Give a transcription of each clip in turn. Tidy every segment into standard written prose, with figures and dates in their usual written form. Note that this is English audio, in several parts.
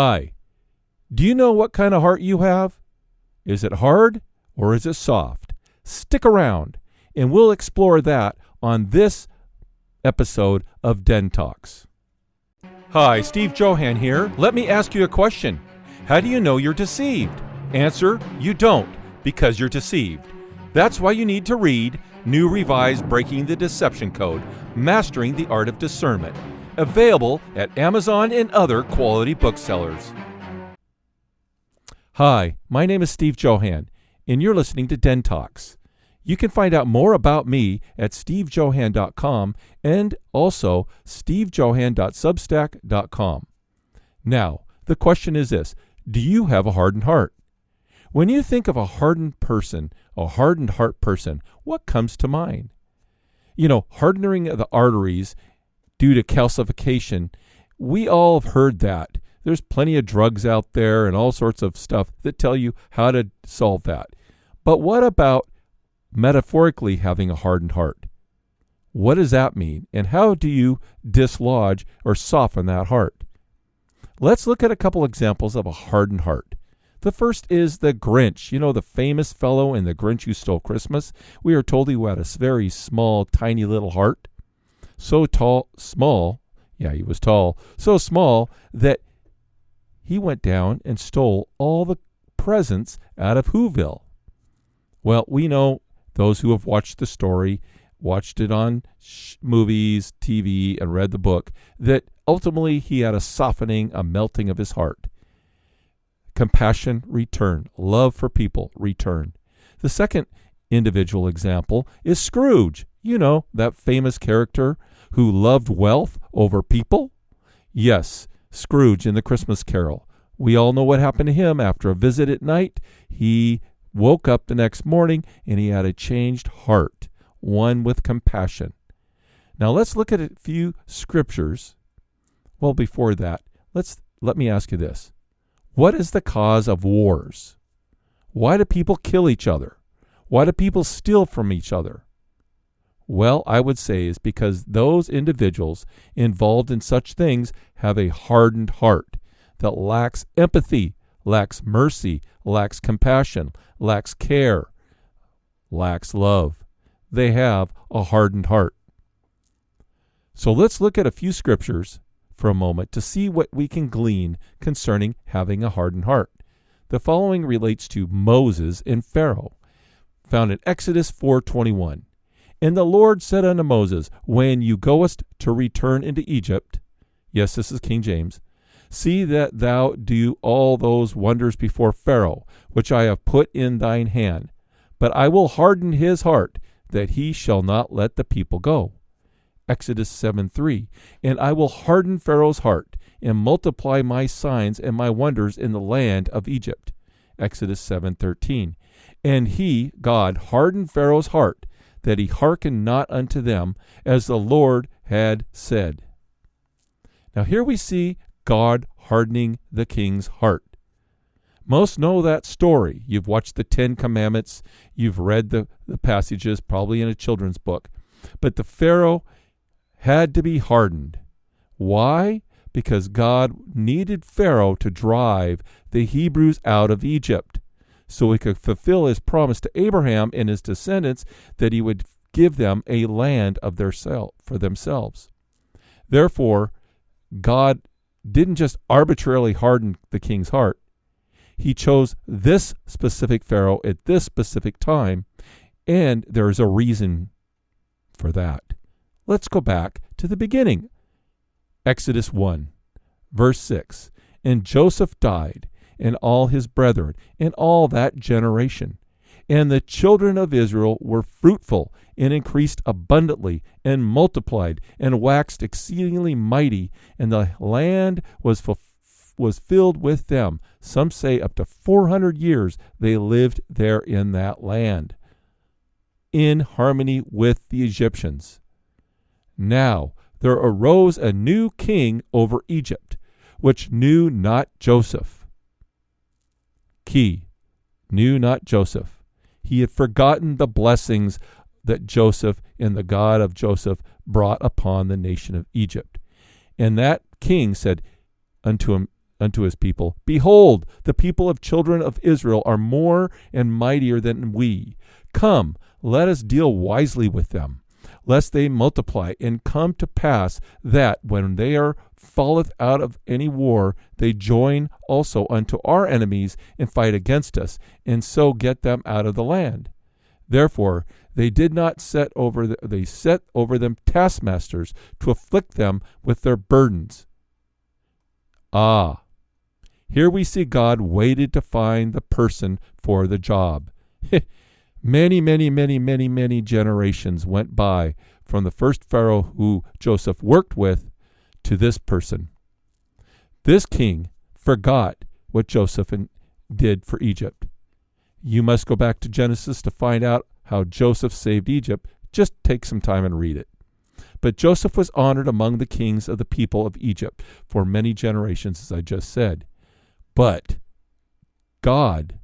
Hi, do you know what kind of heart you have? Is it hard or is it soft? Stick around and we'll explore that on this episode of Den Talks. Hi, Steve Johann here. Let me ask you a question. How do you know you're deceived? Answer, you don't, because you're deceived. That's why you need to read New Revised Breaking the Deception Code, Mastering the Art of Discernment, available at Amazon and other quality booksellers. Hi, my name is Steve Johann, and you're listening to Den Talks. You can find out more about me at stevejohann.com and also stevejohann.substack.com. Now, the question is this: do you have a hardened heart? When you think of a hardened person, a hardened heart person, what comes to mind? Hardening of the arteries due to calcification, we all have heard that. There's plenty of drugs out there and all sorts of stuff that tell you how to solve that. But what about metaphorically having a hardened heart? What does that mean? And how do you dislodge or soften that heart? Let's look at a couple examples of a hardened heart. The first is the Grinch. The famous fellow in The Grinch Who Stole Christmas. We are told he had a very small, tiny little heart. So small that he went down and stole all the presents out of Whoville. Well, we know, those who have watched the story, watched it on movies, TV, and read the book, that ultimately he had a softening, a melting of his heart. Compassion returned. Love for people returned. The second individual example is Scrooge. That famous character who loved wealth over people? Yes, Scrooge in the Christmas Carol. We all know what happened to him after a visit at night. He woke up the next morning and he had a changed heart, one with compassion. Now let's look at a few scriptures. Well, before that, let me ask you this. What is the cause of wars? Why do people kill each other? Why do people steal from each other? Well, I would say is because those individuals involved in such things have a hardened heart that lacks empathy, lacks mercy, lacks compassion, lacks care, lacks love. They have a hardened heart. So let's look at a few scriptures for a moment to see what we can glean concerning having a hardened heart. The following relates to Moses and Pharaoh, found in Exodus 4:21. And the Lord said unto Moses, when you goest to return into Egypt, yes, this is King James, see that thou do all those wonders before Pharaoh, which I have put in thine hand. But I will harden his heart, that he shall not let the people go. Exodus 7:3. And I will harden Pharaoh's heart, and multiply my signs and my wonders in the land of Egypt. Exodus 7:13. And he, God, hardened Pharaoh's heart, that he hearkened not unto them, as the Lord had said. Now here we see God hardening the king's heart. Most know that story. You've watched the 10 Commandments. You've read the passages, probably in a children's book. But the Pharaoh had to be hardened. Why? Because God needed Pharaoh to drive the Hebrews out of Egypt, so he could fulfill his promise to Abraham and his descendants that he would give them a land of for themselves. Therefore, God didn't just arbitrarily harden the king's heart. He chose this specific Pharaoh at this specific time, and there is a reason for that. Let's go back to the beginning. Exodus 1, verse 6. And Joseph died, and all his brethren, and all that generation. And the children of Israel were fruitful, and increased abundantly, and multiplied, and waxed exceedingly mighty, and the land was filled with them. Some say up to 400 years they lived there in that land, in harmony with the Egyptians. Now there arose a new king over Egypt, which knew not Joseph. Key, knew not Joseph. He had forgotten the blessings that Joseph and the God of Joseph brought upon the nation of Egypt. And that king said unto him, unto his people, Behold, the people of children of Israel are more and mightier than we. Come, let us deal wisely with them, lest they multiply, and come to pass that when they are falleth out of any war, they join also unto our enemies and fight against us, and so get them out of the land. Therefore they did not set over them taskmasters to afflict them with their burdens. Ah, here we see God waited to find the person for the job. Many generations went by from the first Pharaoh who Joseph worked with to this person. This king forgot what Joseph did for Egypt. You must go back to Genesis to find out how Joseph saved Egypt. Just take some time and read it. But Joseph was honored among the kings of the people of Egypt for many generations, as I just said. But God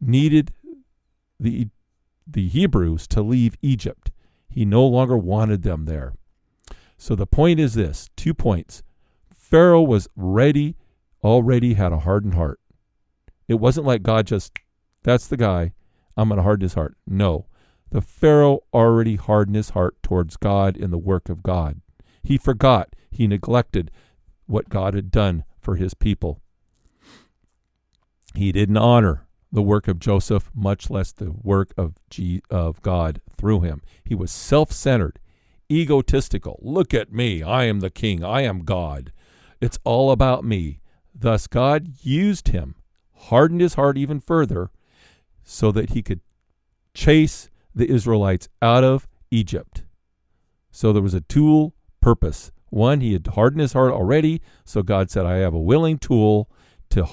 needed the Hebrews to leave Egypt. He no longer wanted them there. So the point is this, 2 points. Pharaoh was already had a hardened heart. It wasn't like God just, that's the guy, I'm going to harden his heart. No, the Pharaoh already hardened his heart towards God in the work of God. He forgot, he neglected what God had done for his people. He didn't honor the work of Joseph, much less the work of God through him. He was self-centered, egotistical. Look at me, I am the king, I am God. It's all about me. Thus God used him, hardened his heart even further, so that he could chase the Israelites out of Egypt. So there was a dual purpose. One, he had hardened his heart already, so God said, I have a willing tool to.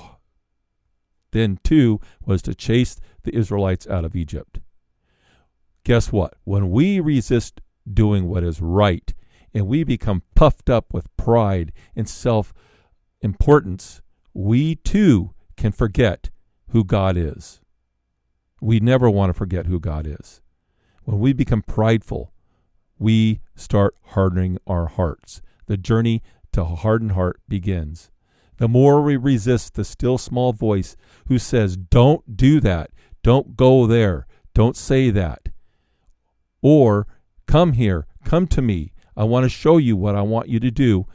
Then 2 was to chase the Israelites out of Egypt. Guess what? When we resist doing what is right, and we become puffed up with pride and self-importance, we too can forget who God is. We never want to forget who God is. When we become prideful, we start hardening our hearts. The journey to a hardened heart begins. The more we resist the still small voice who says, don't do that, don't go there, don't say that, or come here, come to me, I want to show you what I want you to do,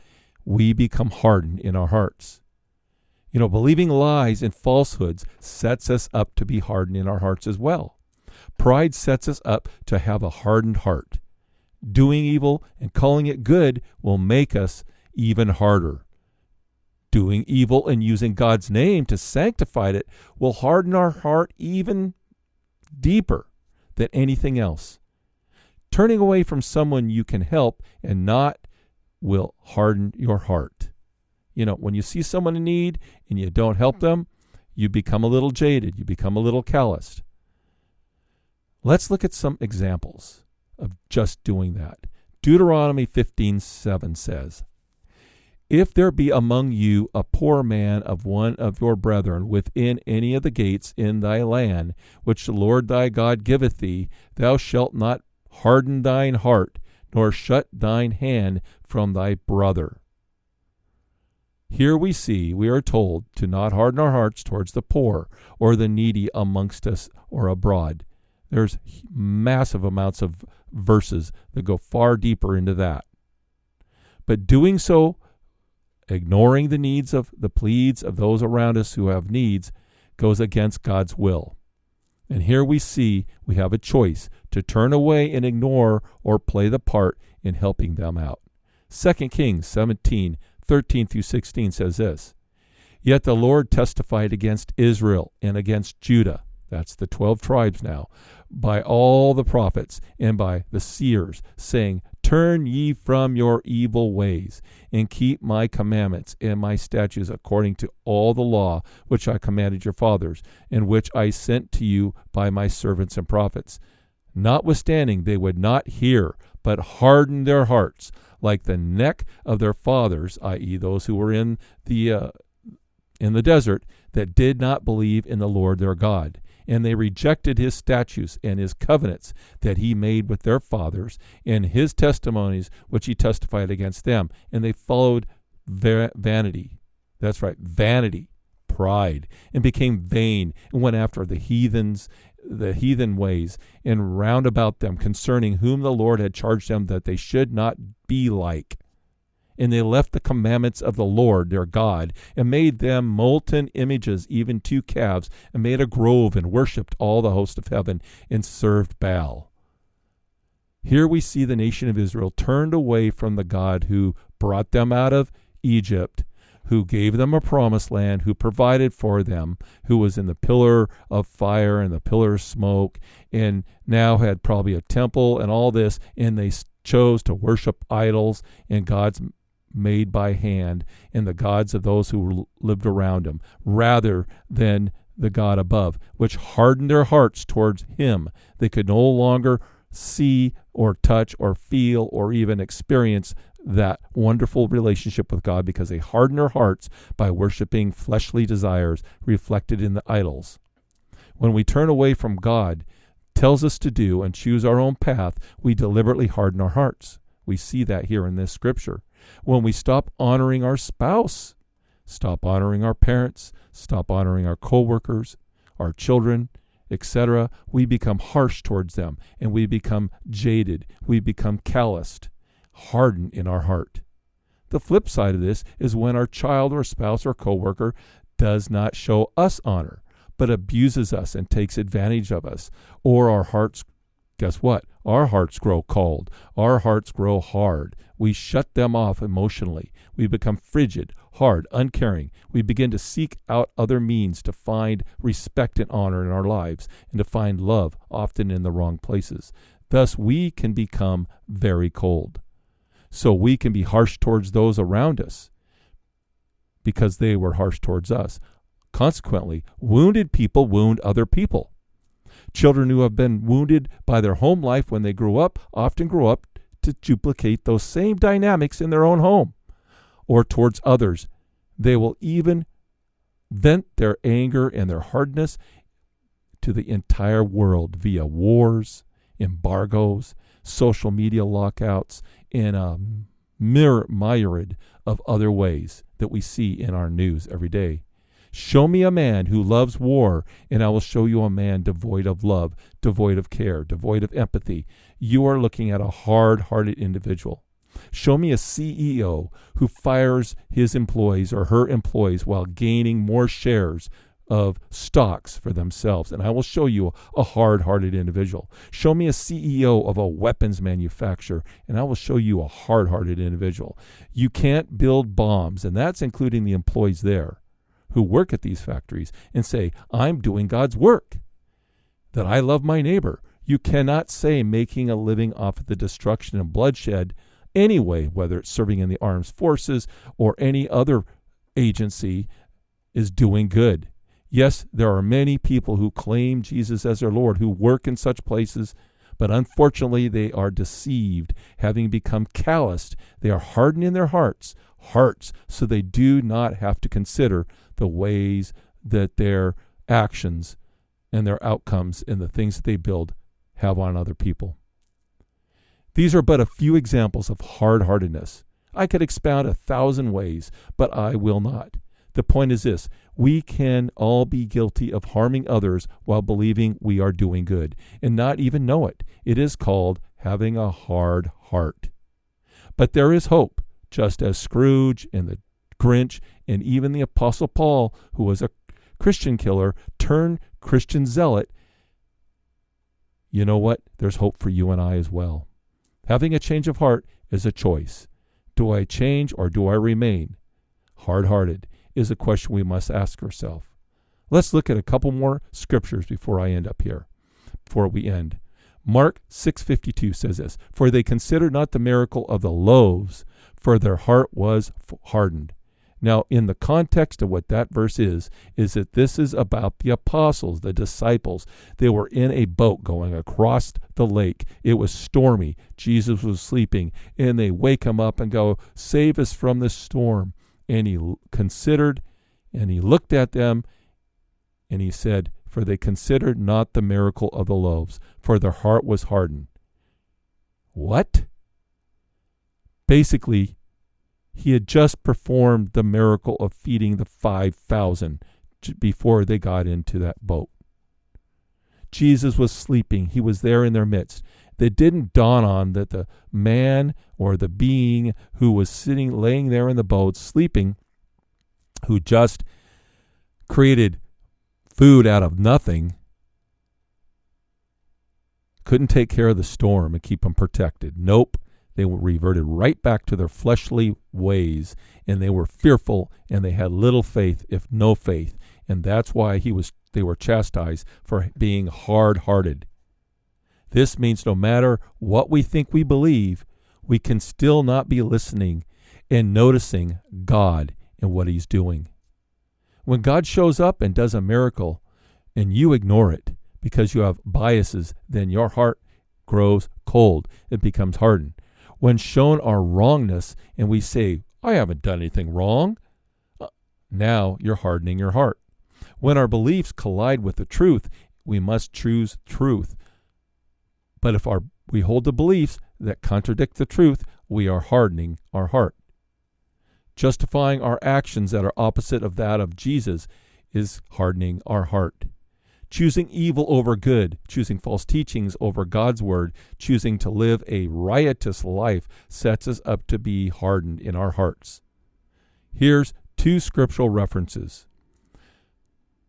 we become hardened in our hearts. You know, believing lies and falsehoods sets us up to be hardened in our hearts as well. Pride sets us up to have a hardened heart. Doing evil and calling it good will make us even harder. Doing evil and using God's name to sanctify it will harden our heart even deeper than anything else. Turning away from someone you can help and not will harden your heart. You know, when you see someone in need and you don't help them, you become a little jaded, you become a little calloused. Let's look at some examples of just doing that. Deuteronomy 15:7 says, If there be among you a poor man of one of your brethren within any of the gates in thy land, which the Lord thy God giveth thee, thou shalt not harden thine heart, nor shut thine hand from thy brother. Here we are told to not harden our hearts towards the poor or the needy amongst us or abroad. There's massive amounts of verses that go far deeper into that. But doing so, ignoring the pleas of those around us who have needs, goes against God's will. And here we see we have a choice to turn away and ignore or play the part in helping them out. 2 Kings 17:13-16 says this, Yet the Lord testified against Israel and against Judah, that's the 12 tribes now, by all the prophets and by the seers, saying, Turn ye from your evil ways, and keep my commandments and my statutes according to all the law which I commanded your fathers, and which I sent to you by my servants and prophets. Notwithstanding, they would not hear, but hardened their hearts, like the neck of their fathers, i.e., those who were in the desert, that did not believe in the Lord their God. And they rejected his statutes and his covenants that he made with their fathers, and his testimonies which he testified against them. And they followed vanity, That's right, vanity, pride, and became vain, and went after the heathen ways, and round about them concerning whom the Lord had charged them that they should not be like. And they left the commandments of the Lord their God, and made them molten images, even 2 calves, and made a grove, and worshipped all the host of heaven, and served Baal. Here we see the nation of Israel turned away from the God who brought them out of Egypt, who gave them a promised land, who provided for them, who was in the pillar of fire and the pillar of smoke, and now had probably a temple and all this, and they chose to worship idols and gods made by hand, and the gods of those who lived around them, rather than the God above, which hardened their hearts towards him. They could no longer see or touch or feel or even experience that wonderful relationship with God, because they hardened their hearts by worshiping fleshly desires reflected in the idols. When we turn away from God tells us to do and choose our own path, we deliberately harden our hearts. We see that here in this scripture. When we stop honoring our spouse, stop honoring our parents, stop honoring our co-workers, our children, etc., we become harsh towards them, and we become jaded. We become calloused, hardened in our heart. The flip side of this is when our child or spouse or co-worker does not show us honor, but abuses us and takes advantage of us, or our hearts, guess what? Our hearts grow cold. Our hearts grow hard. We shut them off emotionally. We become frigid, hard, uncaring. We begin to seek out other means to find respect and honor in our lives, and to find love, often in the wrong places. Thus, we can become very cold. So we can be harsh towards those around us because they were harsh towards us. Consequently, wounded people wound other people. Children who have been wounded by their home life when they grew up often grow up to duplicate those same dynamics in their own home or towards others. They will even vent their anger and their hardness to the entire world via wars, embargoes, social media lockouts, and a myriad of other ways that we see in our news every day. Show me a man who loves war, and I will show you a man devoid of love, devoid of care, devoid of empathy. You are looking at a hard-hearted individual. Show me a CEO who fires his employees or her employees while gaining more shares of stocks for themselves, and I will show you a hard-hearted individual. Show me a CEO of a weapons manufacturer, and I will show you a hard-hearted individual. You can't build bombs, and that's including the employees there who work at these factories, and say, I'm doing God's work, that I love my neighbor. You cannot say making a living off of the destruction and bloodshed anyway, whether it's serving in the armed forces or any other agency, is doing good. Yes, there are many people who claim Jesus as their Lord who work in such places, but unfortunately they are deceived, having become calloused. They are hardened in their hearts, so they do not have to consider the ways that their actions and their outcomes and the things that they build have on other people. These are but a few examples of hard-heartedness. I could expound 1,000 ways, but I will not. The point is this: we can all be guilty of harming others while believing we are doing good and not even know it. It is called having a hard heart. But there is hope, just as Scrooge and the Grinch and even the Apostle Paul, who was a Christian killer turned Christian zealot. You know what? There's hope for you and I as well. Having a change of heart is a choice. Do I change or do I remain hard-hearted is a question we must ask ourselves. Let's look at a couple more scriptures before we end. Mark 6:52 says this, for they considered not the miracle of the loaves, for their heart was hardened. Now, in the context of what that verse is that this is about the apostles, the disciples. They were in a boat going across the lake. It was stormy. Jesus was sleeping, and they wake him up and go, save us from this storm. And he considered, and he looked at them, and he said, for they considered not the miracle of the loaves, for their heart was hardened. What? Basically, He had just performed the miracle of feeding the 5,000 before they got into that boat. Jesus was sleeping. He was there in their midst. It didn't dawn on that the man or the being who was laying there in the boat, sleeping, who just created food out of nothing, couldn't take care of the storm and keep them protected. Nope. They were reverted right back to their fleshly ways, and they were fearful, and they had little faith, if no faith. And that's why they were chastised for being hard-hearted. This means no matter what we think we believe, we can still not be listening and noticing God and what he's doing. When God shows up and does a miracle, and you ignore it because you have biases, then your heart grows cold. It becomes hardened. When shown our wrongness and we say, I haven't done anything wrong, now you're hardening your heart. When our beliefs collide with the truth, we must choose truth. But if we hold the beliefs that contradict the truth, we are hardening our heart. Justifying our actions that are opposite of that of Jesus is hardening our heart. Choosing evil over good, choosing false teachings over God's word, choosing to live a riotous life sets us up to be hardened in our hearts. Here's 2 scriptural references.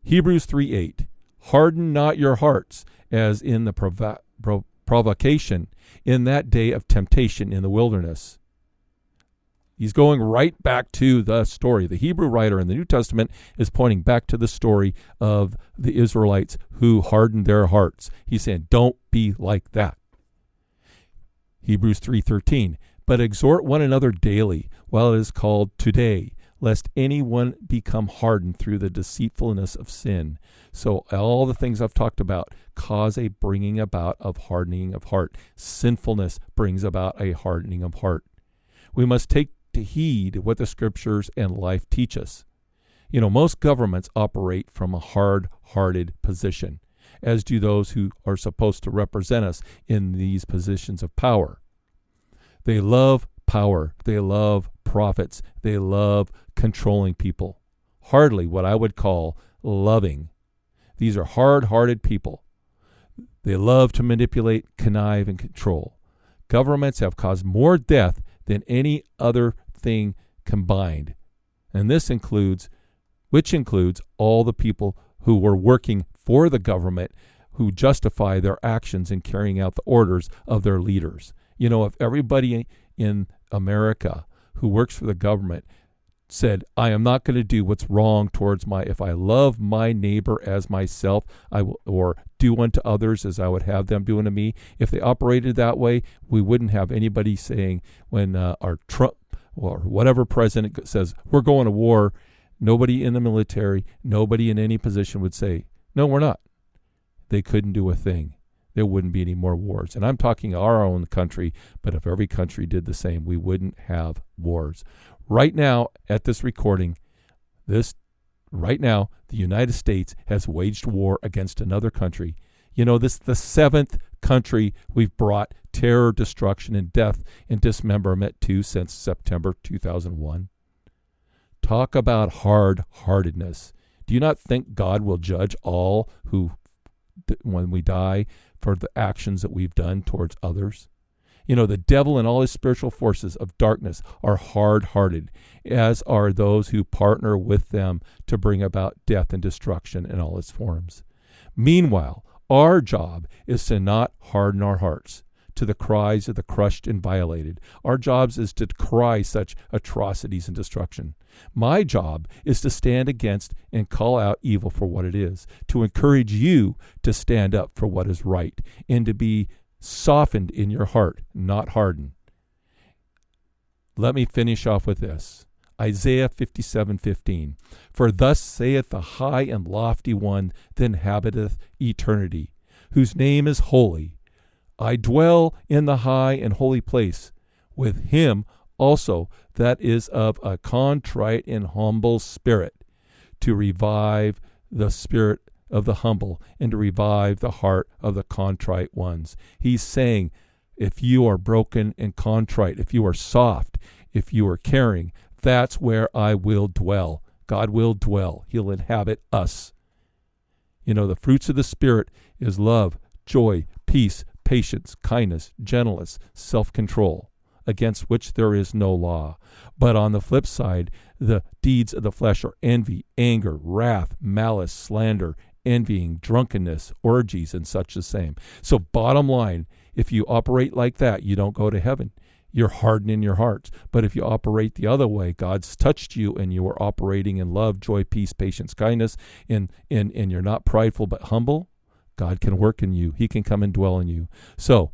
Hebrews 3:8, harden not your hearts, as in the provocation in that day of temptation in the wilderness. He's going right back to the story. The Hebrew writer in the New Testament is pointing back to the story of the Israelites who hardened their hearts. He's saying, don't be like that. Hebrews 3:13, but exhort one another daily while it is called today, lest anyone become hardened through the deceitfulness of sin. So all the things I've talked about cause a bringing about of hardening of heart. Sinfulness brings about a hardening of heart. We must take to heed what the scriptures and life teach us. Most governments operate from a hard-hearted position, as do those who are supposed to represent us in these positions of power. They love power. They love profits. They love controlling people. Hardly what I would call loving. These are hard-hearted people. They love to manipulate, connive, and control. Governments have caused more death than any other thing combined. And which includes all the people who were working for the government who justify their actions in carrying out the orders of their leaders. If everybody in America who works for the government said, I am not going to do what's wrong towards if I love my neighbor as myself, I will, or do unto others as I would have them do unto me. If they operated that way, we wouldn't have anybody saying when our Trump or whatever president says, we're going to war, nobody in the military, nobody in any position would say, no, we're not. They couldn't do a thing. There wouldn't be any more wars. And I'm talking our own country, but if every country did the same, we wouldn't have wars. Right now, at this recording, the United States has waged war against another country. This is the 7th country we've brought terror, destruction, and death and dismemberment to since September 2001. Talk about hard-heartedness. Do you not think God will judge all who, when we die, for the actions that we've done towards others? The devil and all his spiritual forces of darkness are hard-hearted, as are those who partner with them to bring about death and destruction in all its forms. Meanwhile, our job is to not harden our hearts to the cries of the crushed and violated. Our job is to cry such atrocities and destruction. My job is to stand against and call out evil for what it is, to encourage you to stand up for what is right, and to be softened in your heart, not hardened. Let me finish off with this. Isaiah 57:15. For thus saith the high and lofty one that inhabiteth eternity, whose name is holy. I dwell in the high and holy place, with him also that is of a contrite and humble spirit, to revive the spirit of the humble and to revive the heart of the contrite ones. He's saying, if you are broken and contrite, if you are soft, if you are caring, that's where I will dwell. God will dwell. He'll inhabit us. The fruits of the Spirit is love, joy, peace, patience, kindness, gentleness, self-control, against which there is no law. But on the flip side, the deeds of the flesh are envy, anger, wrath, malice, slander, envying, drunkenness, orgies, and such the same. So bottom line, if you operate like that, you don't go to heaven. You're hardening your hearts. But if you operate the other way, God's touched you and you are operating in love, joy, peace, patience, kindness, and you're not prideful but humble, God can work in you. He can come and dwell in you. So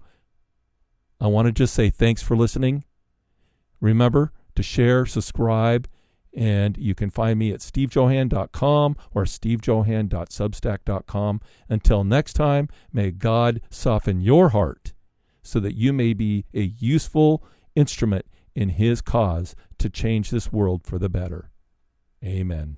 I want to just say thanks for listening. Remember to share, subscribe, and you can find me at stevejohan.com or stevejohan.substack.com. Until next time, may God soften your heart so that you may be a useful instrument in His cause to change this world for the better. Amen.